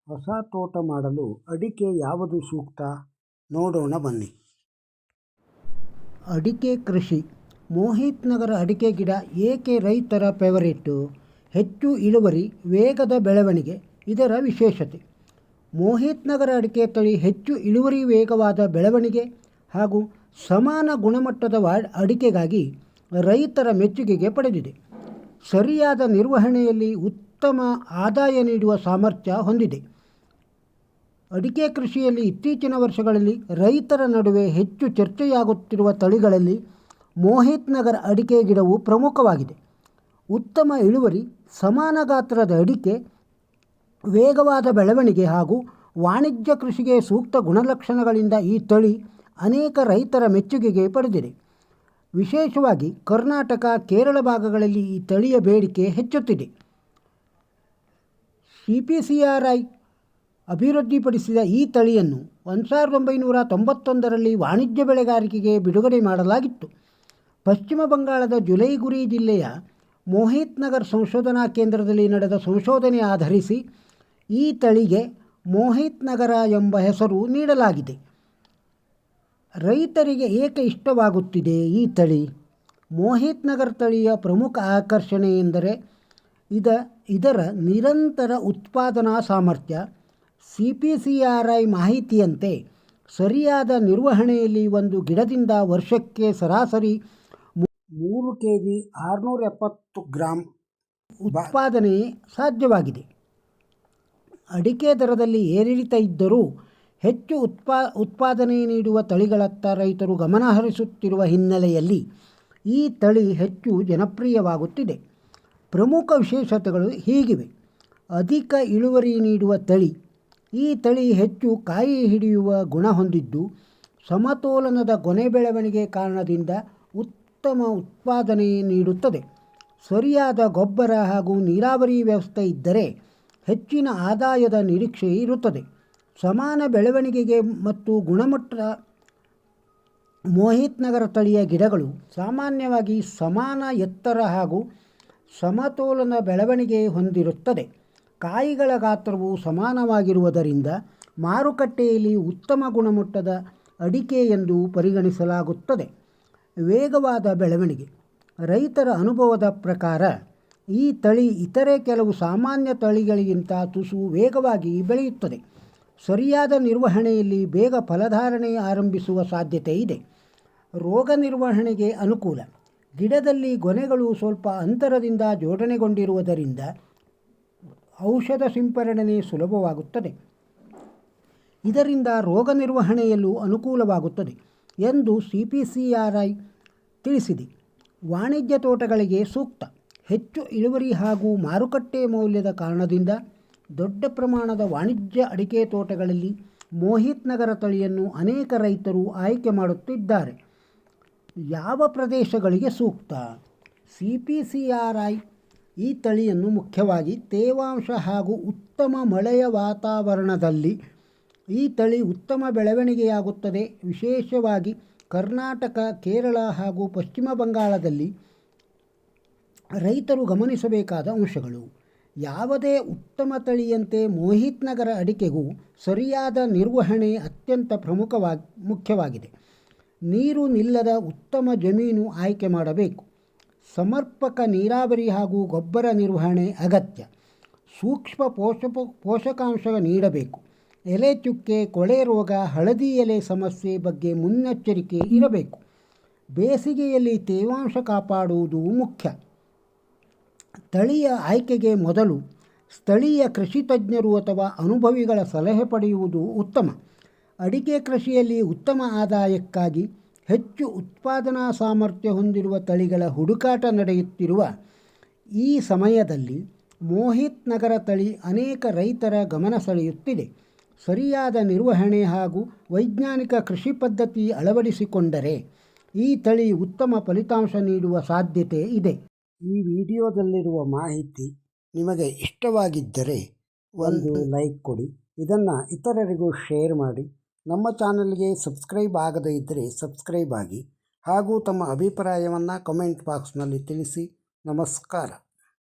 ಹೊಸ ತೋಟ ಮಾಡಲು ಅಡಿಕೆ ಯಾವುದು ಸೂಕ್ತ? ನೋಡೋಣ ಬನ್ನಿ. ಅಡಿಕೆ ಕೃಷಿ. ಮೋಹಿತ್ ನಗರ ಅಡಿಕೆ ಗಿಡ ಏಕೆ ರೈತರ ಫೇವರೇಟು? ಹೆಚ್ಚು ಇಳುವರಿ, ವೇಗದ ಬೆಳವಣಿಗೆ ಇದರ ವಿಶೇಷತೆ. ಮೋಹಿತ್ ನಗರ ಅಡಿಕೆ ತಳಿ ಹೆಚ್ಚು ಇಳುವರಿ, ವೇಗವಾದ ಬೆಳವಣಿಗೆ ಹಾಗೂ ಸಮಾನ ಗುಣಮಟ್ಟದ ಅಡಿಕೆಗಾಗಿ ರೈತರ ಮೆಚ್ಚುಗೆಗೆ ಪಡೆದಿದೆ. ಸರಿಯಾದ ನಿರ್ವಹಣೆಯಲ್ಲಿ ಉತ್ತಮ ಆದಾಯ ನೀಡುವ ಸಾಮರ್ಥ್ಯ ಹೊಂದಿದೆ. ಅಡಿಕೆ ಕೃಷಿಯಲ್ಲಿ ಇತ್ತೀಚಿನ ವರ್ಷಗಳಲ್ಲಿ ರೈತರ ನಡುವೆ ಹೆಚ್ಚು ಚರ್ಚೆಯಾಗುತ್ತಿರುವ ತಳಿಗಳಲ್ಲಿ ಮೋಹಿತ್ ನಗರ ಅಡಿಕೆ ಗಿಡವು ಪ್ರಮುಖವಾಗಿದೆ. ಉತ್ತಮ ಇಳುವರಿ, ಸಮಾನ ಗಾತ್ರದ ಅಡಿಕೆ, ವೇಗವಾದ ಬೆಳವಣಿಗೆ ಹಾಗೂ ವಾಣಿಜ್ಯ ಕೃಷಿಗೆ ಸೂಕ್ತ ಗುಣಲಕ್ಷಣಗಳಿಂದ ಈ ತಳಿ ಅನೇಕ ರೈತರ ಮೆಚ್ಚುಗೆಗೆ ಪಡೆದಿದೆ. ವಿಶೇಷವಾಗಿ ಕರ್ನಾಟಕ, ಕೇರಳ ಭಾಗಗಳಲ್ಲಿ ಈ ತಳಿಯ ಬೇಡಿಕೆ ಹೆಚ್ಚುತ್ತಿದೆ. CPCRI ಅಭಿವೃದ್ಧಿಪಡಿಸಿದ ಈ ತಳಿಯನ್ನು 1991ರಲ್ಲಿ ವಾಣಿಜ್ಯ ಬೆಳೆಗಾರಿಕೆಗೆ ಬಿಡುಗಡೆ ಮಾಡಲಾಗಿತ್ತು. ಪಶ್ಚಿಮ ಬಂಗಾಳದ ಜುಲೈಗುರಿ ಜಿಲ್ಲೆಯ ಮೋಹಿತ್ ನಗರ್ ಸಂಶೋಧನಾ ಕೇಂದ್ರದಲ್ಲಿ ನಡೆದ ಸಂಶೋಧನೆ ಆಧರಿಸಿ ಈ ತಳಿಗೆ ಮೋಹಿತ್ ನಗರ ಎಂಬ ಹೆಸರು ನೀಡಲಾಗಿದೆ. ರೈತರಿಗೆ ಏಕೆ ಇಷ್ಟವಾಗುತ್ತಿದೆ ಈ ತಳಿ? ಮೋಹಿತ್ ನಗರ್ ತಳಿಯ ಪ್ರಮುಖ ಆಕರ್ಷಣೆ ಎಂದರೆ ಇದರ ನಿರಂತರ ಉತ್ಪಾದನಾ ಸಾಮರ್ಥ್ಯ. CPCRI ಮಾಹಿತಿಯಂತೆ ಸರಿಯಾದ ನಿರ್ವಹಣೆಯಲ್ಲಿ ಒಂದು ಗಿಡದಿಂದ ವರ್ಷಕ್ಕೆ ಸರಾಸರಿ 3 kg 670 ಗ್ರಾಂ ಉತ್ಪಾದನೆ ಸಾಧ್ಯವಾಗಿದೆ. ಅಡಿಕೆ ದರದಲ್ಲಿ ಏರಿಳಿತ ಇದ್ದರೂ ಹೆಚ್ಚು ಉತ್ಪಾದನೆ ನೀಡುವ ತಳಿಗಳತ್ತ ರೈತರು ಗಮನ ಹರಿಸುತ್ತಿರುವ ಹಿನ್ನೆಲೆಯಲ್ಲಿ ಈ ತಳಿ ಹೆಚ್ಚು ಜನಪ್ರಿಯವಾಗುತ್ತಿದೆ. ಪ್ರಮುಖ ವಿಶೇಷತೆಗಳು ಹೀಗಿವೆ. ಅಧಿಕ ಇಳುವರಿ ನೀಡುವ ತಳಿ. ಈ ತಳಿ ಹೆಚ್ಚು ಕಾಯಿ ಹಿಡಿಯುವ ಗುಣ ಹೊಂದಿದ್ದು ಸಮತೋಲನದ ಗೊನೆ ಬೆಳವಣಿಗೆ ಕಾರಣದಿಂದ ಉತ್ತಮ ಉತ್ಪಾದನೆ ನೀಡುತ್ತದೆ. ಸರಿಯಾದ ಗೊಬ್ಬರ ಹಾಗೂ ನೀರಾವರಿ ವ್ಯವಸ್ಥೆ ಇದ್ದರೆ ಹೆಚ್ಚಿನ ಆದಾಯದ ನಿರೀಕ್ಷೆ ಇರುತ್ತದೆ. ಸಮಾನ ಬೆಳವಣಿಗೆಗೆ ಮತ್ತು ಗುಣಮಟ್ಟ. ಮೋಹಿತ್ ನಗರ ತಳಿಯ ಗಿಡಗಳು ಸಾಮಾನ್ಯವಾಗಿ ಸಮಾನ ಎತ್ತರ ಹಾಗೂ ಸಮತೋಲನ ಬೆಳವಣಿಗೆ ಹೊಂದಿರುತ್ತದೆ. ಕಾಯಿಗಳ ಗಾತ್ರವು ಸಮಾನವಾಗಿರುವುದರಿಂದ ಮಾರುಕಟ್ಟೆಯಲ್ಲಿ ಉತ್ತಮ ಗುಣಮಟ್ಟದ ಅಡಿಕೆ ಎಂದು ಪರಿಗಣಿಸಲಾಗುತ್ತದೆ. ವೇಗವಾದ ಬೆಳವಣಿಗೆ. ರೈತರ ಅನುಭವದ ಪ್ರಕಾರ ಈ ತಳಿ ಇತರೆ ಕೆಲವು ಸಾಮಾನ್ಯ ತಳಿಗಳಿಗಿಂತ ತುಸು ವೇಗವಾಗಿ ಬೆಳೆಯುತ್ತದೆ. ಸರಿಯಾದ ನಿರ್ವಹಣೆಯಲ್ಲಿ ಬೇಗ ಫಲಧಾರಣೆ ಆರಂಭಿಸುವ ಸಾಧ್ಯತೆ ಇದೆ. ರೋಗ ನಿರ್ವಹಣೆಗೆ ಅನುಕೂಲ. ಗಿಡದಲ್ಲಿ ಗೊನೆಗಳು ಸ್ವಲ್ಪ ಅಂತರದಿಂದ ಜೋಡಣೆಗೊಂಡಿರುವುದರಿಂದ ಔಷಧ ಸಿಂಪರಣೆ ಸುಲಭವಾಗುತ್ತದೆ. ಇದರಿಂದ ರೋಗ ನಿರ್ವಹಣೆಯಲ್ಲೂ ಅನುಕೂಲವಾಗುತ್ತದೆ ಎಂದು CPCRI ತಿಳಿಸಿದೆ. ವಾಣಿಜ್ಯ ತೋಟಗಳಿಗೆ ಸೂಕ್ತ. ಹೆಚ್ಚು ಇಳುವರಿ ಹಾಗೂ ಮಾರುಕಟ್ಟೆ ಮೌಲ್ಯದ ಕಾರಣದಿಂದ ದೊಡ್ಡ ಪ್ರಮಾಣದ ವಾಣಿಜ್ಯ ಅಡಿಕೆ ತೋಟಗಳಲ್ಲಿ ಮೋಹಿತ್ ನಗರ ತಳಿಯನ್ನು ಅನೇಕ ರೈತರು ಆಯ್ಕೆ ಮಾಡುತ್ತಿದ್ದಾರೆ. ಯಾವ ಪ್ರದೇಶಗಳಿಗೆ ಸೂಕ್ತ? CPCRI ಈ ತಳಿಯನ್ನು ಮುಖ್ಯವಾಗಿ ತೇವಾಂಶ ಹಾಗೂ ಉತ್ತಮ ಮಳೆಯ ವಾತಾವರಣದಲ್ಲಿ ಈ ತಳಿ ಉತ್ತಮ ಬೆಳವಣಿಗೆಯಾಗುತ್ತದೆ. ವಿಶೇಷವಾಗಿ ಕರ್ನಾಟಕ, ಕೇರಳ ಹಾಗೂ ಪಶ್ಚಿಮ ಬಂಗಾಳದಲ್ಲಿ ರೈತರು ಗಮನಿಸಬೇಕಾದ ಅಂಶಗಳು. ಯಾವುದೇ ಉತ್ತಮ ತಳಿಯಂತೆ ಮೋಹಿತ್ ನಗರ ಅಡಿಕೆಗೂ ಸರಿಯಾದ ನಿರ್ವಹಣೆ ಅತ್ಯಂತ ಮುಖ್ಯವಾಗಿದೆ. ನೀರು ನಿಲ್ಲದ ಉತ್ತಮ ಜಮೀನು ಆಯ್ಕೆ ಮಾಡಬೇಕು. ಸಮರ್ಪಕ ನೀರಾವರಿ ಹಾಗೂ ಗೊಬ್ಬರ ನಿರ್ವಹಣೆ ಅಗತ್ಯ. ಸೂಕ್ಷ್ಮ ಪೋಷಕಾಂಶ ನೀಡಬೇಕು. ಎಲೆ ಚುಕ್ಕೆ, ಕೊಳೆ ರೋಗ, ಹಳದಿ ಎಲೆ ಸಮಸ್ಯೆ ಬಗ್ಗೆ ಮುನ್ನೆಚ್ಚರಿಕೆ ಇರಬೇಕು. ಬೇಸಿಗೆಯಲ್ಲಿ ತೇವಾಂಶ ಕಾಪಾಡುವುದು ಮುಖ್ಯ. ತಳಿಯ ಆಯ್ಕೆಗೆ ಮೊದಲು ಸ್ಥಳೀಯ ಕೃಷಿ ತಜ್ಞರು ಅಥವಾ ಅನುಭವಿಗಳ ಸಲಹೆ ಪಡೆಯುವುದು ಉತ್ತಮ. ಅಡಿಕೆ ಕೃಷಿಯಲ್ಲಿ ಉತ್ತಮ ಆದಾಯಕ್ಕಾಗಿ ಹೆಚ್ಚು ಉತ್ಪಾದನಾ ಸಾಮರ್ಥ್ಯ ಹೊಂದಿರುವ ತಳಿಗಳ ಹುಡುಕಾಟ ನಡೆಯುತ್ತಿರುವ ಈ ಸಮಯದಲ್ಲಿ ಮೋಹಿತ್ ನಗರ ತಳಿ ಅನೇಕ ರೈತರ ಗಮನ ಸೆಳೆಯುತ್ತಿದೆ. ಸರಿಯಾದ ನಿರ್ವಹಣೆ ಹಾಗೂ ವೈಜ್ಞಾನಿಕ ಕೃಷಿ ಪದ್ಧತಿ ಅಳವಡಿಸಿಕೊಂಡರೆ ಈ ತಳಿ ಉತ್ತಮ ಫಲಿತಾಂಶ ನೀಡುವ ಸಾಧ್ಯತೆ ಇದೆ. ಈ ವಿಡಿಯೋದಲ್ಲಿರುವ ಮಾಹಿತಿ ನಿಮಗೆ ಇಷ್ಟವಾಗಿದ್ದರೆ ಒಂದು ಲೈಕ್ ಕೊಡಿ. ಇದನ್ನು ಇತರರಿಗೂ ಶೇರ್ ಮಾಡಿ. ನಮ್ಮ ಚಾನಲ್ಗೆ ಸಬ್ಸ್ಕ್ರೈಬ್ ಆಗದೇ ಇದ್ದರೆ ಸಬ್ಸ್ಕ್ರೈಬ್ ಆಗಿ ಹಾಗೂ ತಮ್ಮ ಅಭಿಪ್ರಾಯವನ್ನು ಕಮೆಂಟ್ ಬಾಕ್ಸ್ನಲ್ಲಿ ತಿಳಿಸಿ. ನಮಸ್ಕಾರ.